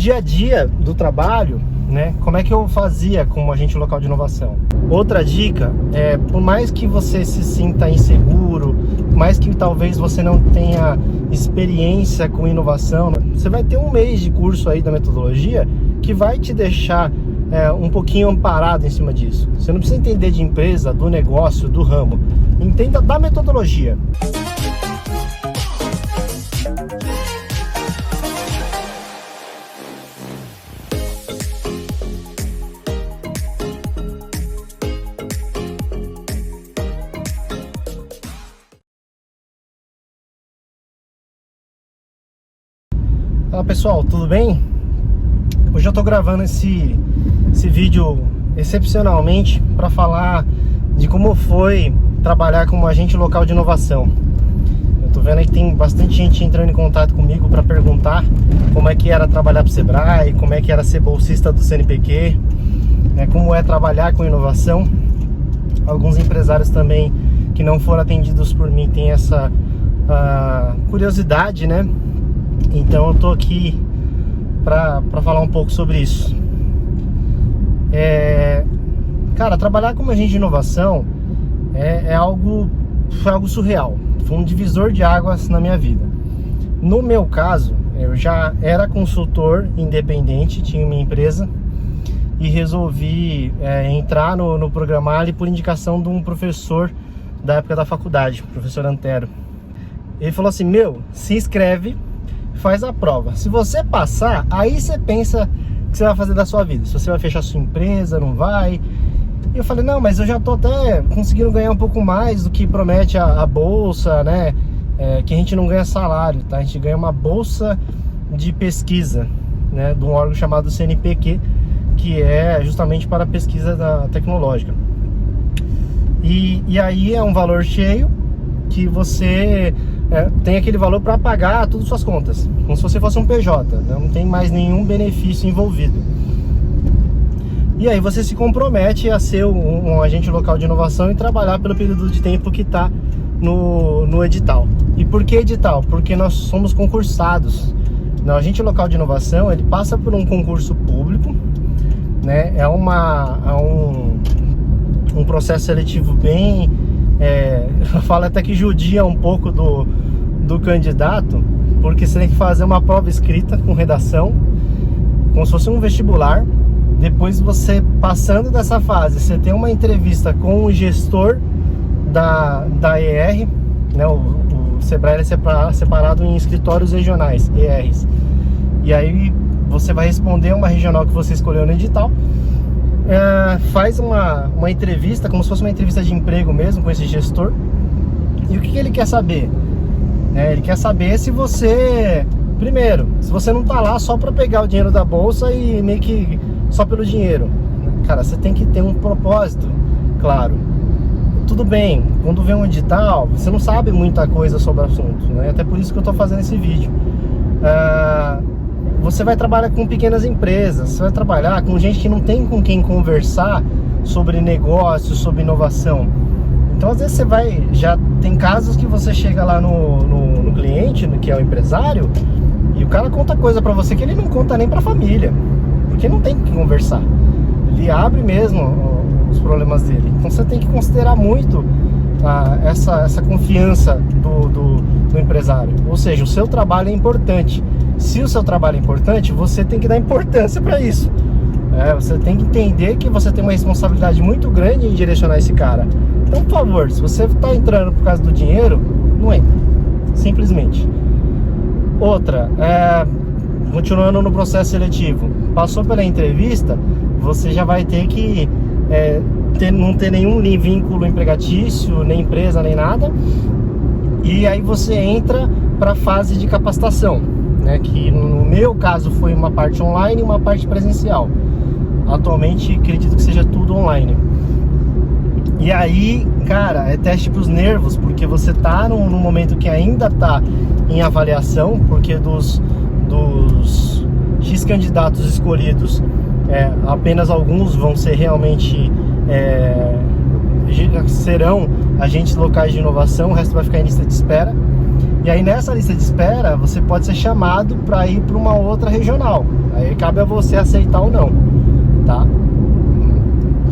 Dia a dia do trabalho, né? Como é que eu fazia como agente local de inovação? Outra dica é, por mais que você se sinta inseguro, por mais que talvez você não tenha experiência com inovação, você vai ter um mês de curso aí da metodologia que vai te deixar um pouquinho amparado em cima disso. Você não precisa entender de empresa, do negócio, do ramo. Entenda da metodologia. Fala pessoal, tudo bem? Hoje eu tô gravando esse vídeo excepcionalmente para falar de como foi trabalhar como agente local de inovação. Eu tô vendo aí que tem bastante gente entrando em contato comigo para perguntar como é que era trabalhar pro Sebrae, como é que era ser bolsista do CNPq, como é trabalhar com inovação. Alguns empresários também que não foram atendidos por mim têm essa curiosidade, né? Então eu tô aqui para falar um pouco sobre isso. Cara, trabalhar como agente de inovação foi algo surreal. Foi um divisor de águas na minha vida. No meu caso, eu já era consultor independente, tinha minha empresa e resolvi entrar no Programali por indicação de um professor da época da faculdade, o professor Antero. Ele falou assim: se inscreve, faz a prova. Se você passar, aí você pensa o que você vai fazer da sua vida. Se você vai fechar sua empresa, não vai. E eu falei, não, mas eu já tô até conseguindo ganhar um pouco mais do que promete a bolsa, né? Que a gente não ganha salário, tá? A gente ganha uma bolsa de pesquisa, né? De um órgão chamado CNPq, que é justamente para a pesquisa tecnológica. E aí é um valor cheio que você tem aquele valor para pagar todas as suas contas, como se você fosse um PJ, não tem mais nenhum benefício envolvido. E aí você se compromete a ser um agente local de inovação e trabalhar pelo período de tempo que está no edital. E por que edital? Porque nós somos concursados. O agente local de inovação, ele passa por um concurso público, né? É um processo seletivo bem... eu falo até que judia um pouco do candidato, porque você tem que fazer uma prova escrita com redação, como se fosse um vestibular. Depois, você passando dessa fase, você tem uma entrevista com o gestor da ER, né? O Sebrae é separado em escritórios regionais, ERs. E aí você vai responder uma regional que você escolheu no edital. Faz uma entrevista, como se fosse uma entrevista de emprego mesmo, com esse gestor. E o que ele quer saber? Ele quer saber se você, primeiro, se você não tá lá só para pegar o dinheiro da bolsa e meio que só pelo dinheiro. Cara, você tem que ter um propósito, claro. Tudo bem, quando vem um edital, você não sabe muita coisa sobre o assunto, né? Até por isso que eu tô fazendo esse vídeo. Você vai trabalhar com pequenas empresas, você vai trabalhar com gente que não tem com quem conversar sobre negócios, sobre inovação. Então, às vezes já tem casos que você chega lá no cliente, que é o empresário, e o cara conta coisa pra você que ele não conta nem pra família, porque não tem com quem conversar. Ele abre mesmo os problemas dele. Então, você tem que considerar muito essa confiança do empresário. Ou seja, o seu trabalho é importante. Se o seu trabalho é importante, você tem que dar importância para isso. Você tem que entender que você tem uma responsabilidade muito grande em direcionar esse cara. Então, por favor, se você está entrando por causa do dinheiro, não entra. Simplesmente. Outra, continuando no processo seletivo, passou pela entrevista, você já vai ter que não ter nenhum vínculo empregatício, nem empresa, nem nada. E aí você entra para a fase de capacitação, né? Que no meu caso foi uma parte online e uma parte presencial. Atualmente acredito que seja tudo online. E aí, cara, é teste pros nervos, porque você tá num momento que ainda tá em avaliação, porque dos X candidatos escolhidos, apenas alguns vão ser realmente serão agentes locais de inovação, o resto vai ficar em lista de espera. E aí nessa lista de espera você pode ser chamado para ir para uma outra regional. Aí cabe a você aceitar ou não, tá?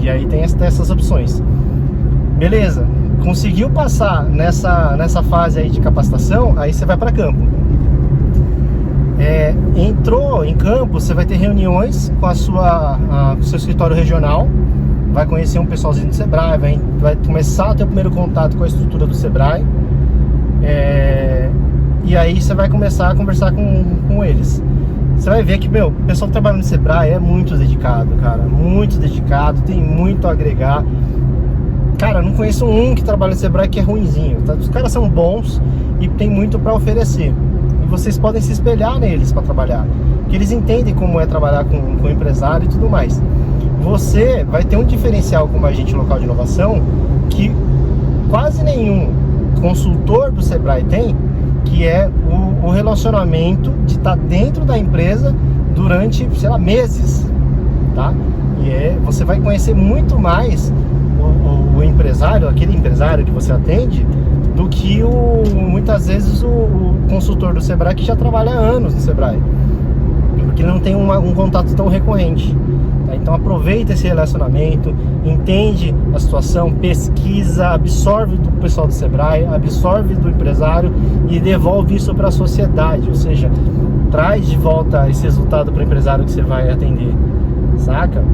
E aí tem essas opções. Beleza, conseguiu passar nessa fase aí de capacitação, aí você vai para campo. Entrou em campo, você vai ter reuniões com o seu escritório regional, vai conhecer um pessoalzinho do Sebrae, vai começar a ter o primeiro contato com a estrutura do Sebrae, e aí você vai começar a conversar com eles. Você vai ver que, o pessoal que trabalha no Sebrae é muito dedicado, cara, muito dedicado, tem muito a agregar. Cara, não conheço um que trabalha no Sebrae que é ruinzinho, tá? Os caras são bons e tem muito para oferecer. Vocês podem se espelhar neles para trabalhar, porque eles entendem como é trabalhar com empresário e tudo mais. Você vai ter um diferencial como agente local de inovação que quase nenhum consultor do Sebrae tem, que é o relacionamento de estar dentro da empresa durante, sei lá, meses, tá? E você vai conhecer muito mais o empresário, aquele empresário que você atende, do que muitas vezes o consultor do Sebrae que já trabalha há anos no Sebrae, porque ele não tem um contato tão recorrente, tá? Então aproveita esse relacionamento, entende a situação, pesquisa, absorve do pessoal do Sebrae, absorve do empresário e devolve isso para a sociedade, ou seja, traz de volta esse resultado para o empresário que você vai atender, saca?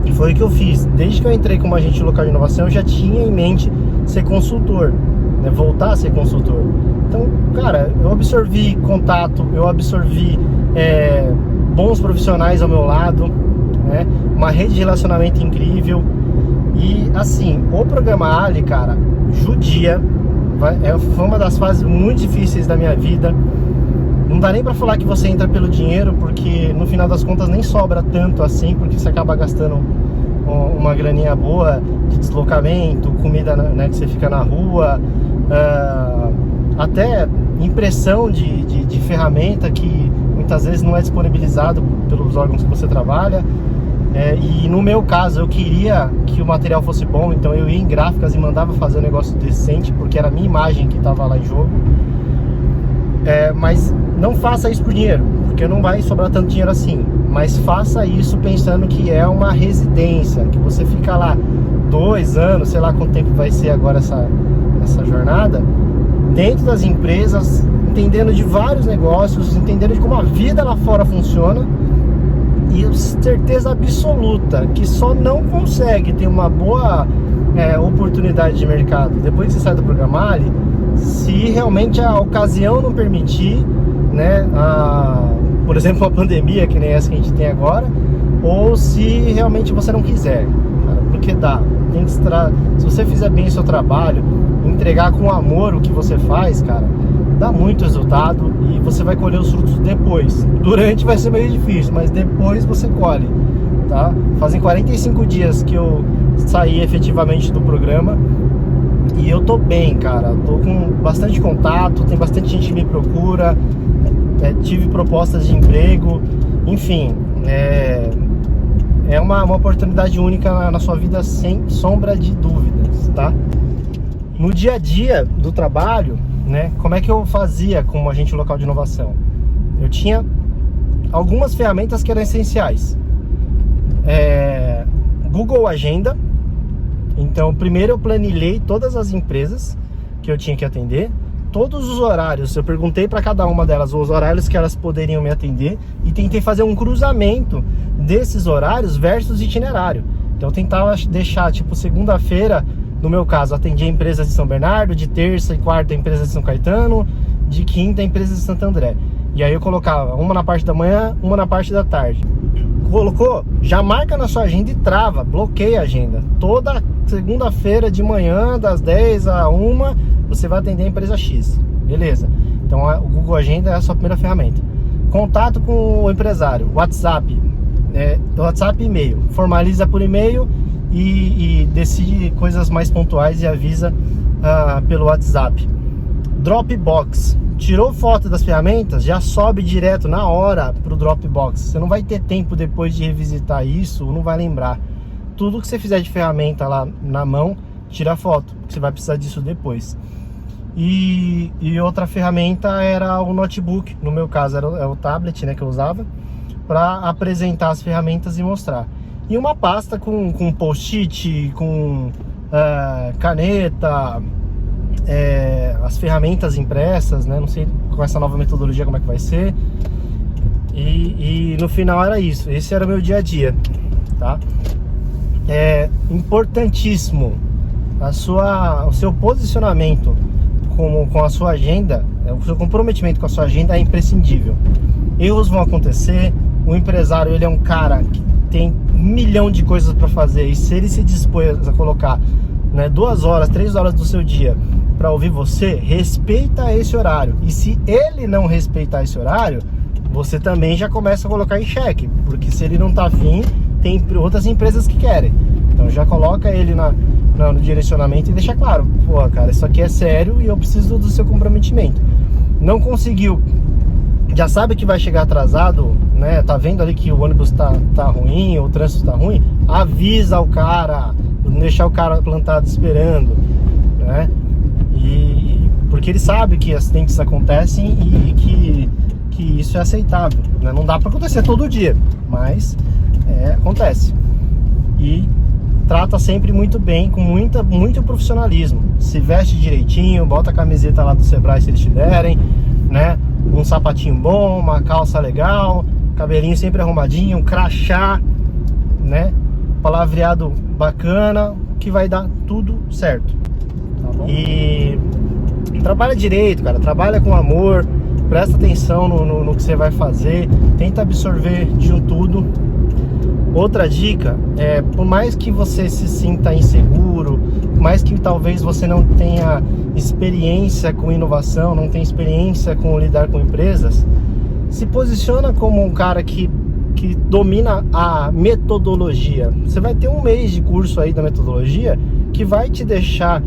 E foi o que eu fiz. Desde que eu entrei como agente local de inovação, eu já tinha em mente ser consultor, né? Voltar a ser consultor. Então, cara, eu absorvi contato, eu absorvi bons profissionais ao meu lado, né? Uma rede de relacionamento incrível. E assim, o programa Ali, cara, judia. Foi uma das fases muito difíceis da minha vida. Não dá nem pra falar que você entra pelo dinheiro, porque no final das contas nem sobra tanto assim, porque você acaba gastando uma graninha boa de deslocamento, comida, né, que você fica na rua, até impressão de ferramenta que muitas vezes não é disponibilizado pelos órgãos que você trabalha. E no meu caso eu queria que o material fosse bom, então eu ia em gráficas e mandava fazer um negócio decente, porque era a minha imagem que estava lá em jogo. Mas não faça isso por dinheiro, porque não vai sobrar tanto dinheiro assim. Mas faça isso pensando que é uma residência, que você fica lá 2 anos, sei lá quanto tempo vai ser agora essa jornada, dentro das empresas, entendendo de vários negócios, entendendo de como a vida lá fora funciona. E certeza absoluta que só não consegue ter uma boa oportunidade de mercado depois que você sai do programa Ali, se realmente a ocasião não permitir, né, por exemplo, uma pandemia que nem essa que a gente tem agora, ou se realmente você não quiser, cara, porque tem que se você fizer bem o seu trabalho, entregar com amor o que você faz, cara, dá muito resultado e você vai colher os frutos depois. Durante vai ser meio difícil, mas depois você colhe, tá? Fazem 45 dias que eu saí efetivamente do programa e eu tô bem, cara. Tô com bastante contato, tem bastante gente que me procura, tive propostas de emprego, enfim, é uma oportunidade única na sua vida, sem sombra de dúvidas, tá? No dia a dia do trabalho, né, como é que eu fazia como agente local de inovação? Eu tinha algumas ferramentas que eram essenciais. Google Agenda. Então, primeiro eu planilhei todas as empresas que eu tinha que atender, todos os horários. Eu perguntei para cada uma delas os horários que elas poderiam me atender e tentei fazer um cruzamento desses horários versus itinerário. Então, eu tentava deixar, tipo, segunda-feira, no meu caso, atendia empresas de São Bernardo, de terça e quarta empresas de São Caetano, de quinta empresas de Santo André. E aí eu colocava uma na parte da manhã, uma na parte da tarde. Colocou? Já marca na sua agenda e trava, bloqueia a agenda. Toda segunda-feira de manhã, das 10 a 1, você vai atender a empresa X. Beleza. Então o Google Agenda é a sua primeira ferramenta. Contato com o empresário, WhatsApp. WhatsApp e e-mail. Formaliza por e-mail e decide coisas mais pontuais e avisa pelo WhatsApp. Dropbox. Tirou foto das ferramentas, já sobe direto na hora pro Dropbox. Você não vai ter tempo depois de revisitar isso, não vai lembrar. Tudo que você fizer de ferramenta lá na mão, tira foto, você vai precisar disso depois. e outra ferramenta era o notebook, no meu caso era o tablet, né, que eu usava, para apresentar as ferramentas e mostrar. E uma pasta com post-it, com caneta, as ferramentas impressas, né? Não sei com essa nova metodologia como é que vai ser. E no final era isso. Esse era o meu dia a dia, tá? É importantíssimo o seu posicionamento com a sua agenda, o seu comprometimento com a sua agenda é imprescindível. Erros vão acontecer. O empresário, ele é um cara que tem 1 milhão de coisas para fazer, e se ele se dispôs a colocar, né, 2 horas, 3 horas do seu dia para ouvir você, respeita esse horário. E se ele não respeitar esse horário, você também já começa a colocar em xeque, porque se ele não tá afim, tem outras empresas que querem. Então já coloca ele no direcionamento e deixa claro: pô, cara, isso aqui é sério e eu preciso do seu comprometimento. Não conseguiu, já sabe que vai chegar atrasado, né? Tá vendo ali que o ônibus tá ruim, o trânsito tá ruim, avisa o cara, não deixar o cara plantado esperando, né? Porque ele sabe que acidentes acontecem e que isso é aceitável, né? Não dá para acontecer todo dia, mas acontece. E trata sempre muito bem, com muito profissionalismo. Se veste direitinho, bota a camiseta lá do Sebrae se eles te derem, né? Um sapatinho bom, uma calça legal, cabelinho sempre arrumadinho, um crachá, né? Palavreado bacana, que vai dar tudo certo. Tá bom? E trabalha direito, cara. Trabalha com amor, presta atenção no que você vai fazer, tenta absorver de tudo. Outra dica é, por mais que você se sinta inseguro, por mais que talvez você não tenha experiência com inovação, não tenha experiência com lidar com empresas, se posiciona como um cara que domina a metodologia. Você vai ter 1 mês de curso aí da metodologia que vai te deixar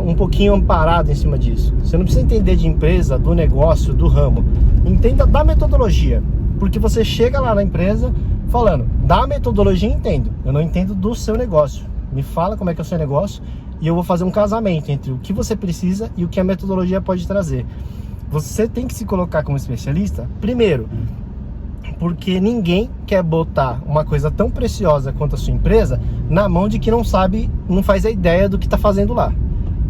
um pouquinho amparado em cima disso. Você não precisa entender de empresa, do negócio, do ramo. Entenda da metodologia, porque você chega lá na empresa falando: da metodologia entendo, eu não entendo do seu negócio. Me fala como é que é o seu negócio e eu vou fazer um casamento entre o que você precisa e o que a metodologia pode trazer. Você tem que se colocar como especialista, primeiro, porque ninguém quer botar uma coisa tão preciosa quanto a sua empresa na mão de quem não sabe, não faz a ideia do que está fazendo lá.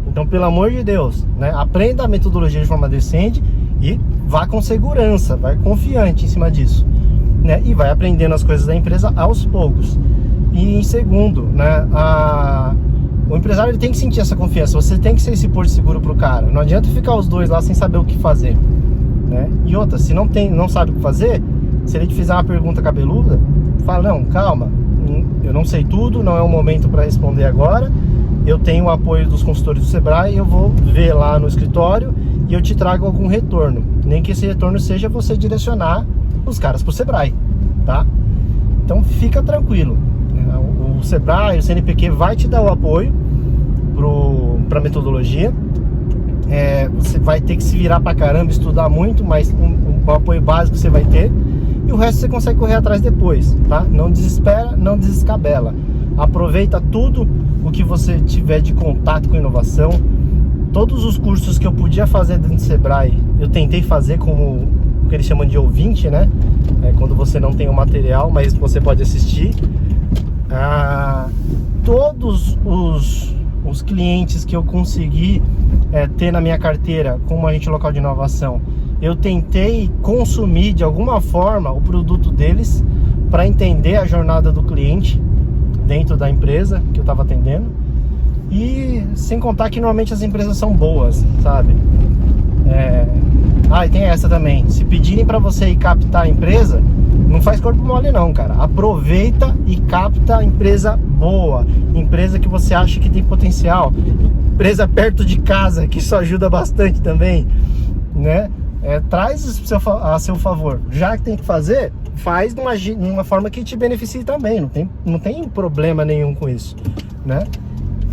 Então, pelo amor de Deus, né, aprenda a metodologia de forma decente e vá com segurança, vai confiante em cima disso, né, e vai aprendendo as coisas da empresa aos poucos. E em segundo, né, o empresário, ele tem que sentir essa confiança. Você tem que ser esse porto seguro pro cara. Não adianta ficar os dois lá sem saber o que fazer, né? E outra, se não sabe o que fazer, se ele te fizer uma pergunta cabeluda, fala: não, calma, eu não sei tudo, não é o momento para responder agora. Eu tenho o apoio dos consultores do Sebrae, eu vou ver lá no escritório e eu te trago algum retorno. Nem que esse retorno seja você direcionar os caras pro Sebrae, tá? Então fica tranquilo. O Sebrae, o CNPq vai te dar o apoio para metodologia. Você vai ter que se virar pra caramba, estudar muito, mas um apoio básico você vai ter. E o resto você consegue correr atrás depois, tá? Não desespera, não desescabela. Aproveita tudo o que você tiver de contato com inovação. Todos os cursos que eu podia fazer dentro do Sebrae, eu tentei fazer como o que eles chamam de ouvinte, né? Quando você não tem o material, mas você pode assistir. Todos os clientes que eu consegui ter na minha carteira como agente local de inovação, eu tentei consumir de alguma forma o produto deles para entender a jornada do cliente dentro da empresa que eu estava atendendo. E sem contar que normalmente as empresas são boas, sabe? E tem essa também: se pedirem para você ir captar a empresa, não faz corpo mole não, cara. Aproveita e capta a empresa boa, empresa que você acha que tem potencial, empresa perto de casa, que isso ajuda bastante também, né? Traz isso a seu favor. Já que tem que fazer, faz de uma forma que te beneficie também. Não tem problema nenhum com isso, né?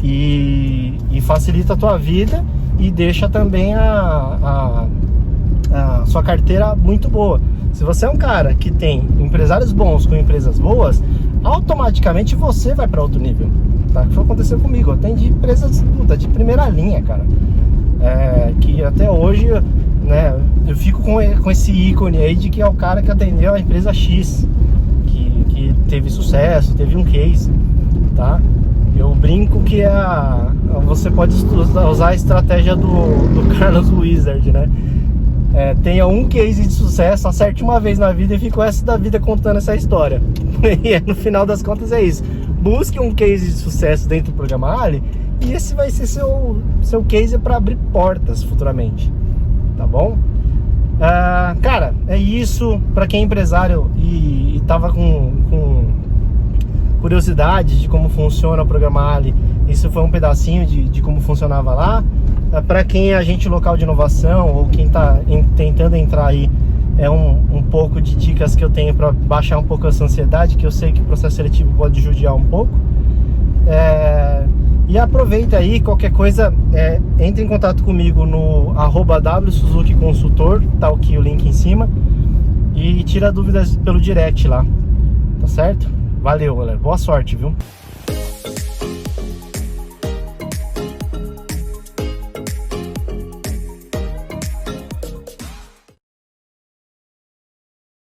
E facilita a tua vida e deixa também a sua carteira muito boa. Se você é um cara que tem empresários bons com empresas boas, automaticamente você vai para outro nível, tá? O que aconteceu comigo? Eu atendi empresas de primeira linha, cara. que até hoje, né, eu fico com esse ícone aí de que é o cara que atendeu a empresa X, que teve sucesso, teve um case, tá? Eu brinco que você pode usar a estratégia do Carlos Wizard, né? Tenha um case de sucesso, acerte uma vez na vida e fica o resto da vida contando essa história. E no final das contas é isso. Busque um case de sucesso dentro do programa Ali, e esse vai ser seu case para abrir portas futuramente, tá bom? Cara, é isso. Para quem é empresário e tava com curiosidade de como funciona o programa Ali, isso foi um pedacinho de como funcionava lá. Para quem é agente local de inovação ou quem está tentando entrar aí, é um pouco de dicas que eu tenho para baixar um pouco essa ansiedade, que eu sei que o processo seletivo pode judiar um pouco. E aproveita aí, qualquer coisa, entre em contato comigo no @wsuzukiconsultor, tá aqui o link em cima, e tira dúvidas pelo direct lá, tá certo? Valeu, galera, boa sorte, viu?